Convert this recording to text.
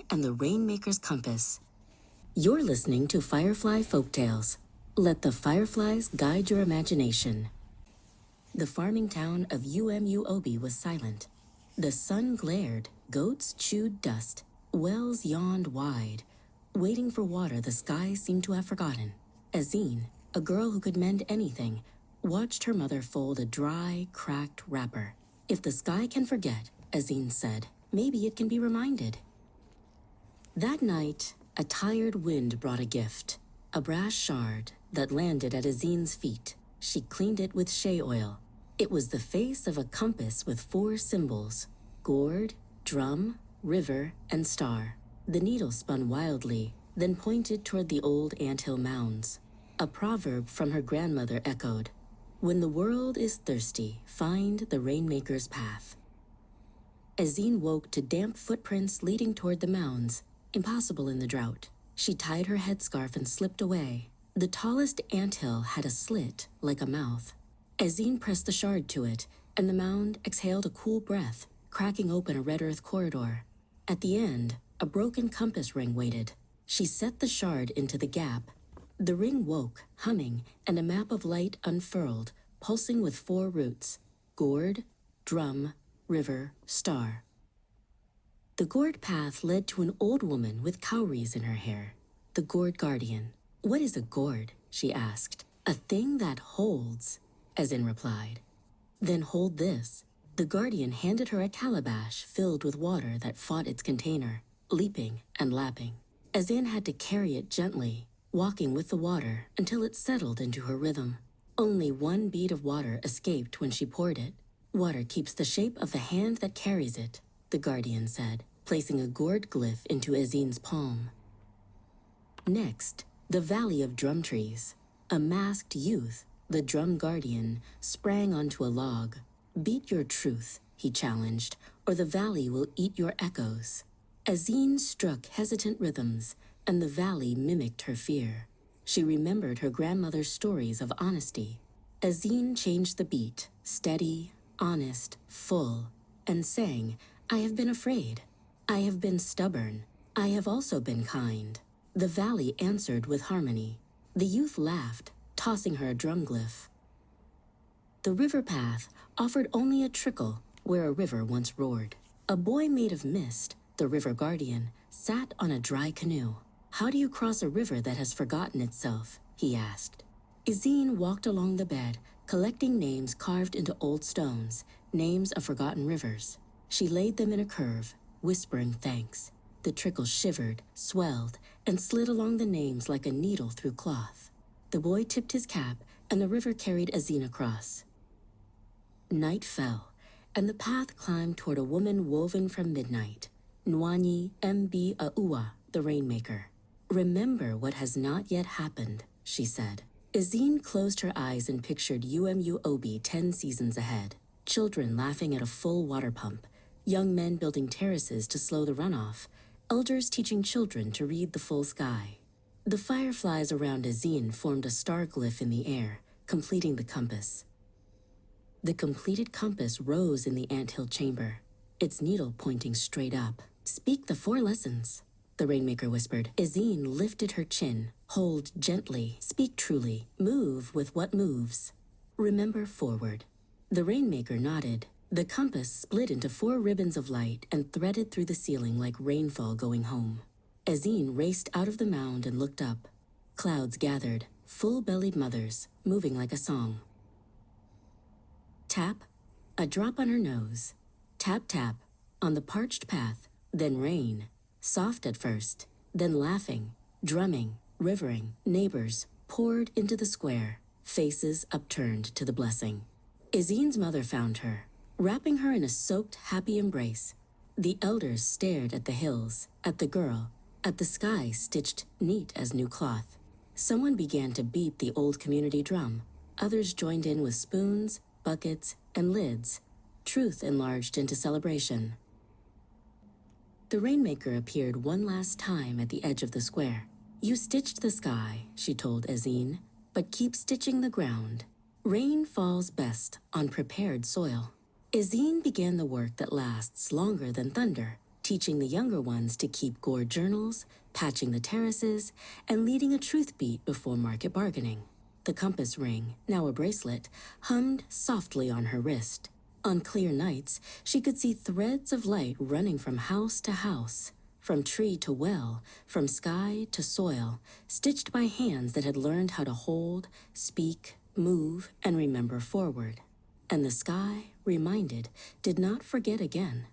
and the Rainmaker's compass. You're listening to Firefly Folktales. Let the fireflies guide your imagination. The farming town of Umu-Obi was silent. The sun glared, goats chewed dust, wells yawned wide. Waiting for water, the sky seemed to have forgotten. Ezinne, a girl who could mend anything, watched her mother fold a dry, cracked wrapper. If the sky can forget, Ezinne said, maybe it can be reminded. That night, a tired wind brought a gift, a brass shard that landed at Ezinne's feet. She cleaned it with shea oil. It was the face of a compass with 4 symbols: gourd, drum, river, and star. The needle spun wildly, then pointed toward the old anthill mounds. A proverb from her grandmother echoed, "When the world is thirsty, find the Rainmaker's path." Ezinne woke to damp footprints leading toward the mounds, impossible in the drought. She tied her headscarf and slipped away. The tallest anthill had a slit like a mouth. Ezinne pressed the shard to it, and the mound exhaled a cool breath, cracking open a red earth corridor. At the end, a broken compass ring waited. She set the shard into the gap. The ring woke, humming, and a map of light unfurled, pulsing with 4 roots: gourd, drum, river, star. The gourd path led to an old woman with cowries in her hair, the gourd guardian. "What is a gourd?" she asked. "A thing that holds," Ezinne replied. "Then hold this." The guardian handed her a calabash filled with water that fought its container, leaping and lapping. Ezinne had to carry it gently, walking with the water until it settled into her rhythm. Only 1 bead of water escaped when she poured it. "Water keeps the shape of the hand that carries it," the guardian said, placing a gourd glyph into Ezinne's palm. Next, the Valley of Drum Trees. A masked youth, the drum guardian, sprang onto a log. "Beat your truth," he challenged, "or the valley will eat your echoes." Ezinne struck hesitant rhythms, and the valley mimicked her fear. She remembered her grandmother's stories of honesty. Ezinne changed the beat, steady, honest, full, and sang, "I have been afraid. I have been stubborn. I have also been kind." The valley answered with harmony. The youth laughed, tossing her a drum glyph. The river path offered only a trickle where a river once roared. A boy made of mist, the river guardian, sat on a dry canoe. "How do you cross a river that has forgotten itself?" he asked. Ezinne walked along the bed, collecting names carved into old stones, names of forgotten rivers. She laid them in a curve, whispering thanks. The trickle shivered, swelled, and slid along the names like a needle through cloth. The boy tipped his cap, and the river carried Ezinne across. Night fell, and the path climbed toward a woman woven from midnight, Nwani Mb Aua, the Rainmaker. "Remember what has not yet happened," she said. Ezinne closed her eyes and pictured Umu-Obi 10 seasons ahead. Children laughing at a full water pump, young men building terraces to slow the runoff, elders teaching children to read the full sky. The fireflies around Ezinne formed a star glyph in the air, completing the compass. The completed compass rose in the anthill chamber, its needle pointing straight up. "Speak the 4 lessons," the Rainmaker whispered. Ezinne lifted her chin. "Hold gently, speak truly, move with what moves. Remember forward." The Rainmaker nodded. The compass split into 4 ribbons of light and threaded through the ceiling like rainfall going home. Ezinne raced out of the mound and looked up. Clouds gathered, full-bellied mothers, moving like a song. Tap, a drop on her nose. Tap, tap, on the parched path, then rain. Soft at first, then laughing, drumming, rivering. Neighbors poured into the square, faces upturned to the blessing. Ezinne's mother found her, wrapping her in a soaked, happy embrace. The elders stared at the hills, at the girl, at the sky stitched neat as new cloth. Someone began to beat the old community drum. Others joined in with spoons, buckets, and lids. Truth enlarged into celebration. The Rainmaker appeared one last time at the edge of the square. "You stitched the sky," she told Ezinne, "but keep stitching the ground. Rain falls best on prepared soil." Ezinne began the work that lasts longer than thunder, teaching the younger ones to keep gourd journals, patching the terraces, and leading a truth beat before market bargaining. The compass ring, now a bracelet, hummed softly on her wrist. On clear nights, she could see threads of light running from house to house, from tree to well, from sky to soil, stitched by hands that had learned how to hold, speak, move, and remember forward. And the sky, reminded, did not forget again.